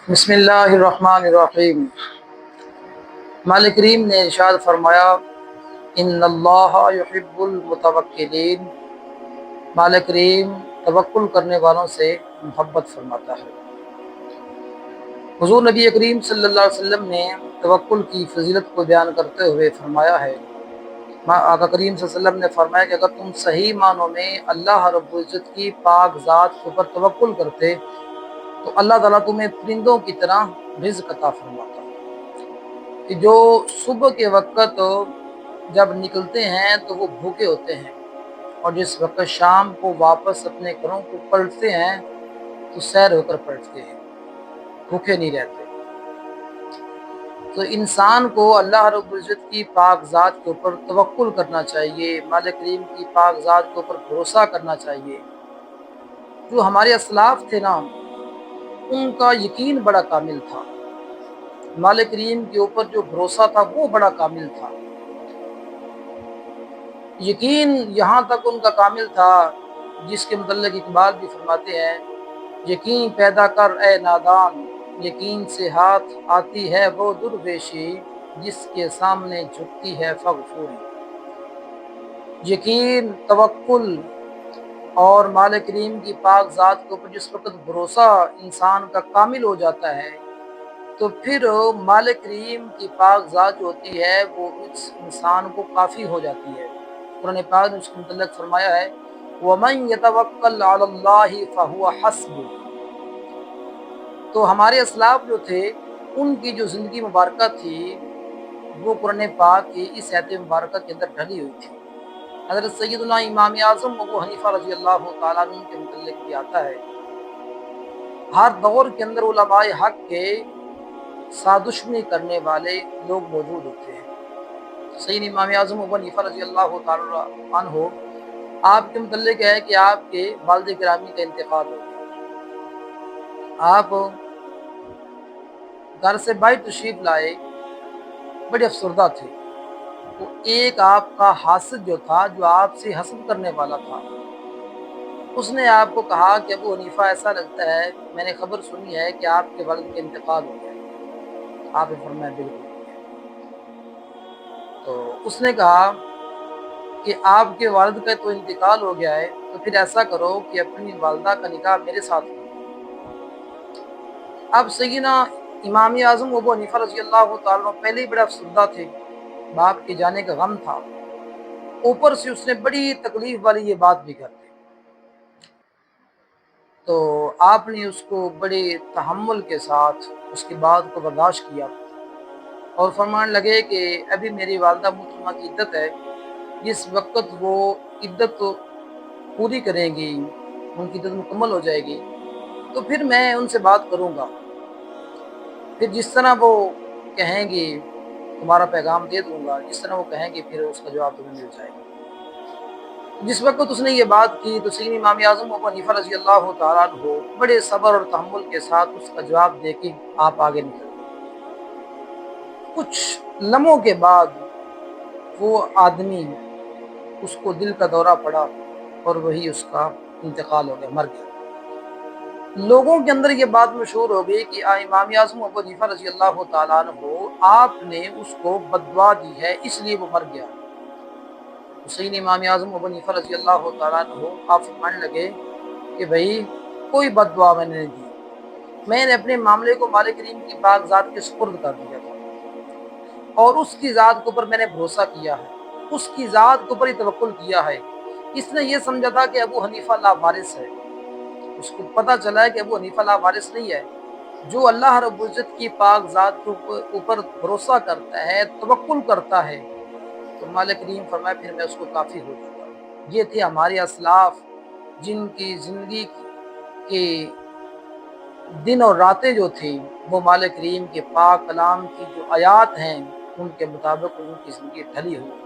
बिस्मिल्लाहिर्रहमानिर्रहीम। मालिक करीम ने इरशाद फरमाया, इन्नल्लाह युहिब्बुल मुतवक्किलीन। मालिक करीम तवक्कुल करने वालों से मोहब्बत फरमाता है। हुज़ूर नबी करीम सल्लल्लाहु अलैहि वसल्लम ने तवक्कुल की फजीलत को बयान करते हुए फरमाया है, आका करीम सल्लल्लाहु अलैहि वसल्लम ने फरमाया कि अगर तुम सही मानों में अल्लाह रब्बुल इज़्ज़त की पाक ज़ात के ऊपर तवक्कुल करते तो अल्लाह ताला तुम्हें परिंदों की तरह रिज़्क़ अता फरमाता कि जो सुबह के वक़्त जब निकलते हैं तो वो भूखे होते हैं, और जिस वक़्त शाम को वापस अपने घरों को पलटते हैं तो सैर होकर पलटते हैं, भूखे नहीं रहते। तो इंसान को अल्लाह रब्बुल इज़्ज़त की पाक ज़ात के ऊपर तवक्कुल करना चाहिए, मालिक करीम की पाक ज़ात के ऊपर भरोसा करना चाहिए। जो हमारे असलाफ थे ना, उनका यकीन बड़ा कामिल था, मालिक करीम के ऊपर जो भरोसा था वो बड़ा कामिल था। यकीन यहाँ तक उनका कामिल था जिसके मुतल्लिक़ इक़बाल भी फरमाते हैं, यकीन पैदा कर ए नादान, यकीन से हाथ आती है वो दुर्वेशी, जिसके सामने झुकती है फ़ग़फ़ूरी। यकीन, तवक्कुल और मालिक करीम की पाक ज़ात के ऊपर जिस वक़्त भरोसा इंसान का कामिल हो जाता है तो फिर मालिक करीम की पाक ज़ात जो होती है वो इस इंसान को काफ़ी हो जाती है। कुरान पाक ने उसके मुतल्लिक़ फरमाया है, वमन यतवक्कल अलल्लाहि फहुव हस्बुह। तो हमारे असलाफ जो थे उनकी जो ज़िंदगी मुबारक थी वो कुरान पाक की इस आयत मुबारक के अंदर ढली हुई थी। हज़रत सैयदना इमाम आज़म अबू हनीफ़ा रज़ी अल्लाह तआला अन्हु के मुतल्लिक़ भी आता है, हर दौर के अंदर उलमाए हक़ के सादुश्मनी करने वाले लोग मौजूद होते हैं। सैयद इमाम आज़म अबू हनीफ़ा रज़ी अल्लाह तआला अन्हु आपके मुतल्लिक़ है कि आपके वालिद गिरामी का इंतकाल हो गया। आप घर से बाहर तशरीफ़ लाए, बड़े अफसरदा थे। तो एक आपका हासिद जो था, जो आपसे हसद करने वाला था, उसने आपको कहा कि अबू हनीफ़ा ऐसा लगता है, मैंने खबर सुनी है कि आपके वालिद का इंतकाल हो गया। आपने फरमाया बिल्कुल। तो उसने कहा कि आपके वालिद का तो इंतकाल हो गया है, तो फिर ऐसा करो कि अपनी वालिदा का निकाह मेरे साथ करो। अब सैयदना इमाम आज़म अबू हनीफ़ा रज़ी अल्लाह तआला पहले ही बड़े अफसरदा थे, बाप के जाने का गम था, ऊपर से उसने बड़ी तकलीफ वाली ये बात भी कर दी। तो आपने उसको बड़े तहम्मुल के साथ उसकी बात को बर्दाश्त किया और फरमान लगे कि अभी मेरी वालिदा मोहतरमा की इद्दत है, जिस वक़्त वो इद्दत पूरी करेंगी, उनकी इद्दत मुकम्मल हो जाएगी, तो फिर मैं उनसे बात करूँगा। फिर जिस तरह वो कहेंगी तुम्हारा पैगाम दे दूँगा, जिस तरह वो कहेंगी फिर उसका जवाब तुम्हें मिल जाएगा। जिस वक़्त उसने ये बात की तो सैयद इमाम आज़म अबू हनीफ़ा रज़ी अल्लाह तआला अन्हु बड़े सब्र और तहम्मुल के साथ उसका जवाब दे के आप आगे निकल गए। कुछ लम्हों के बाद वो आदमी, उसको दिल का दौरा पड़ा और वही उसका इंतकाल हो गया, मर गया। लोगों के अंदर ये बात मशहूर हो गई कि इमाम आज़म अबू हनीफ़ा रज़ी अल्लाह तआला अन्हु आपने उसको बद्दुआ दी है इसलिए वो मर गया। हुसैन इमाम आज़म अबू हनीफ़ा रज़ी अल्लाह तआला अन्हु आप फरमाने लगे कि भाई कोई बद्दुआ मैंने नहीं दी, मैंने अपने मामले को मालिक करीम की पाक ज़ात के सुपुर्द कर दिया था और उसकी ज़ात के ऊपर मैंने भरोसा किया है, उसकी ज़ात के ऊपर ही तवक्कुल किया है। इसने ये समझा था कि अबू हनीफ़ा लावारिस है, उसको पता चला है कि अबू हनीफ़ा लावारिस नहीं है। जो अल्लाह रब्बुल इज़्ज़त की पाक ज़ात के ऊपर भरोसा करता है, तवक्कुल करता है, तो मालिक करीम फरमाया फिर मैं उसको काफ़ी हो जाता हूँ। ये थे हमारे असलाफ जिनकी ज़िंदगी के दिन और रातें जो थी वो मालिक करीम के पाक कलाम की जो आयात हैं उनके मुताबिक उनकी ज़िंदगी ढली हुई।